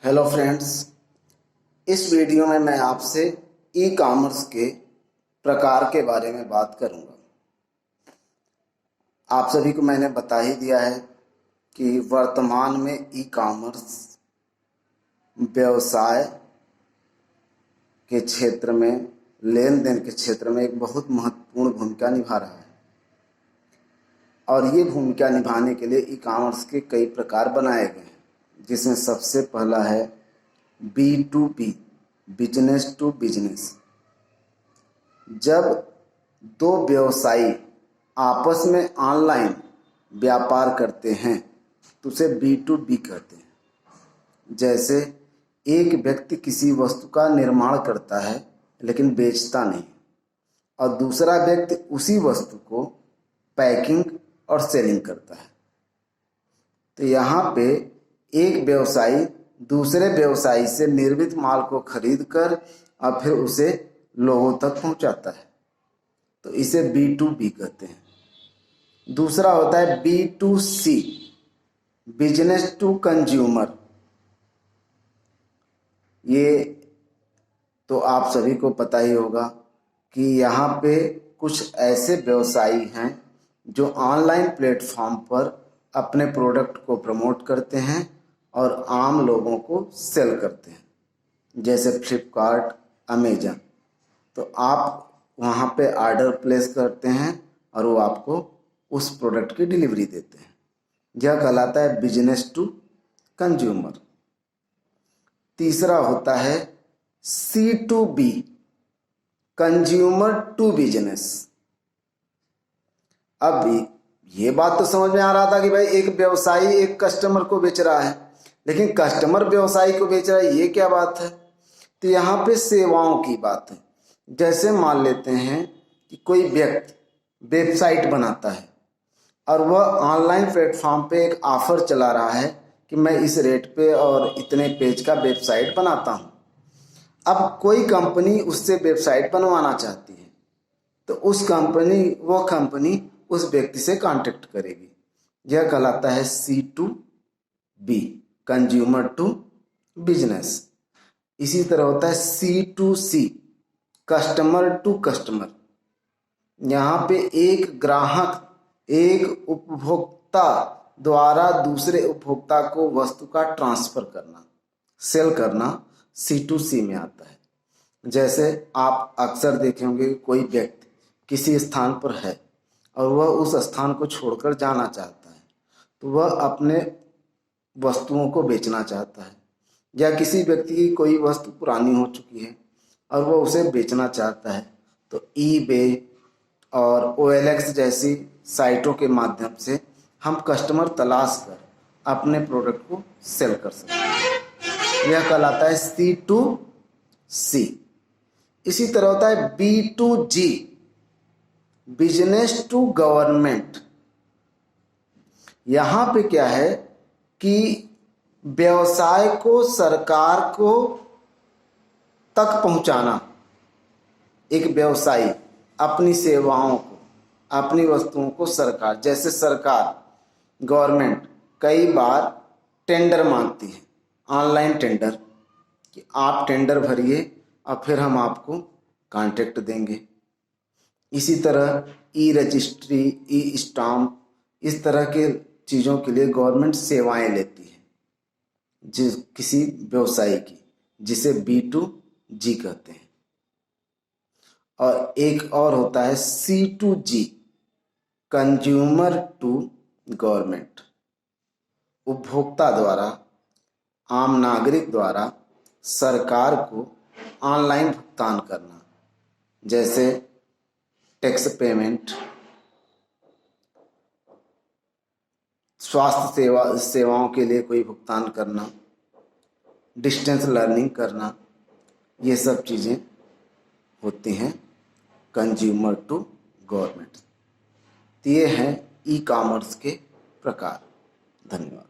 Hello friends, इस video में मैं आपसे ई कॉमर्स के प्रकार के बारे में बात करूंगा। आप सभी को मैंने बता ही दिया है कि वर्तमान में ई कॉमर्स व्यवसाय के क्षेत्र में, लेन देन के क्षेत्र में एक बहुत महत्वपूर्ण भूमिका निभा रहा है। और ये भूमिका निभाने के लिए ई कॉमर्स के कई प्रकार बनाए गए हैं, जिसमें सबसे पहला है B2B, बिजनेस टू बिजनेस। जब दो व्यवसायी आपस में ऑनलाइन व्यापार करते हैं तो उसे B2B कहते हैं। जैसे एक व्यक्ति किसी वस्तु का निर्माण करता है लेकिन बेचता नहीं, और दूसरा व्यक्ति उसी वस्तु को पैकिंग और सेलिंग करता है। तो यहाँ पे एक व्यवसायी दूसरे व्यवसायी से निर्मित माल को खरीद कर और फिर उसे लोगों तक पहुंचाता है, तो इसे B2B कहते हैं। दूसरा होता है B2C, बिजनेस टू कंज्यूमर। ये तो आप सभी को पता ही होगा कि यहाँ पे कुछ ऐसे व्यवसायी हैं जो ऑनलाइन प्लेटफॉर्म पर अपने प्रोडक्ट को प्रमोट करते हैं और आम लोगों को सेल करते हैं, जैसे फ्लिपकार्ट, अमेजन। तो आप वहाँ पे ऑर्डर प्लेस करते हैं और वो आपको उस प्रोडक्ट की डिलीवरी देते हैं। यह कहलाता है बिजनेस टू कंज्यूमर। तीसरा होता है C2B, कंज्यूमर टू बिजनेस। अब ये बात तो समझ में आ रहा था कि भाई एक व्यवसायी एक कस्टमर को बेच रहा है, लेकिन कस्टमर व्यवसायी को बेच रहा है, ये क्या बात है? तो यहाँ पे सेवाओं की बात है। जैसे मान लेते हैं कि कोई व्यक्ति वेबसाइट बनाता है और वह ऑनलाइन प्लेटफॉर्म पे एक ऑफर चला रहा है कि मैं इस रेट पे और इतने पेज का वेबसाइट बनाता हूँ। अब कोई कंपनी उससे वेबसाइट बनवाना चाहती है तो वो कंपनी उस व्यक्ति से कांटेक्ट करेगी। यह कहलाता है C2B, कंज्यूमर टू बिजनेस। इसी तरह होता है C2C, कस्टमर टू कस्टमर। यहाँ पे एक ग्राहक एक उपभोक्ता द्वारा दूसरे उपभोक्ता को वस्तु का ट्रांसफर करना, सेल करना C2C में आता है। जैसे आप अक्सर देखे होंगे कोई व्यक्ति किसी स्थान पर है और वह उस स्थान को छोड़कर जाना चाहता है, तो वह अपने वस्तुओं को बेचना चाहता है, या किसी व्यक्ति की कोई वस्तु पुरानी हो चुकी है और वह उसे बेचना चाहता है, तो eBay और OLX जैसी साइटों के माध्यम से हम कस्टमर तलाश कर अपने प्रोडक्ट को सेल कर सकते हैं। यह कहलाता है C2C। इसी तरह होता है B2G, बिजनेस टू गवर्नमेंट। यहाँ पे क्या है कि व्यवसाय को सरकार को तक पहुंचाना। एक व्यवसायी अपनी सेवाओं को, अपनी वस्तुओं को सरकार, जैसे सरकार, गवर्नमेंट कई बार टेंडर मांगती है, ऑनलाइन टेंडर, कि आप टेंडर भरिए और फिर हम आपको कॉन्ट्रैक्ट देंगे। इसी तरह ई-रजिस्ट्री, ई-स्टाम्प, इस तरह के चीज़ों के लिए गवर्नमेंट सेवाएं लेती है किसी व्यवसायी की, जिसे B2G कहते हैं। और एक और होता है C2G, कंज्यूमर टू गवर्नमेंट। उपभोक्ता द्वारा, आम नागरिक द्वारा सरकार को ऑनलाइन भुगतान करना, जैसे टैक्स पेमेंट, स्वास्थ्य सेवाओं के लिए कोई भुगतान करना, डिस्टेंस लर्निंग करना, ये सब चीज़ें होती हैं कंज्यूमर टू गवर्नमेंट। ये हैं ई कॉमर्स के प्रकार। धन्यवाद।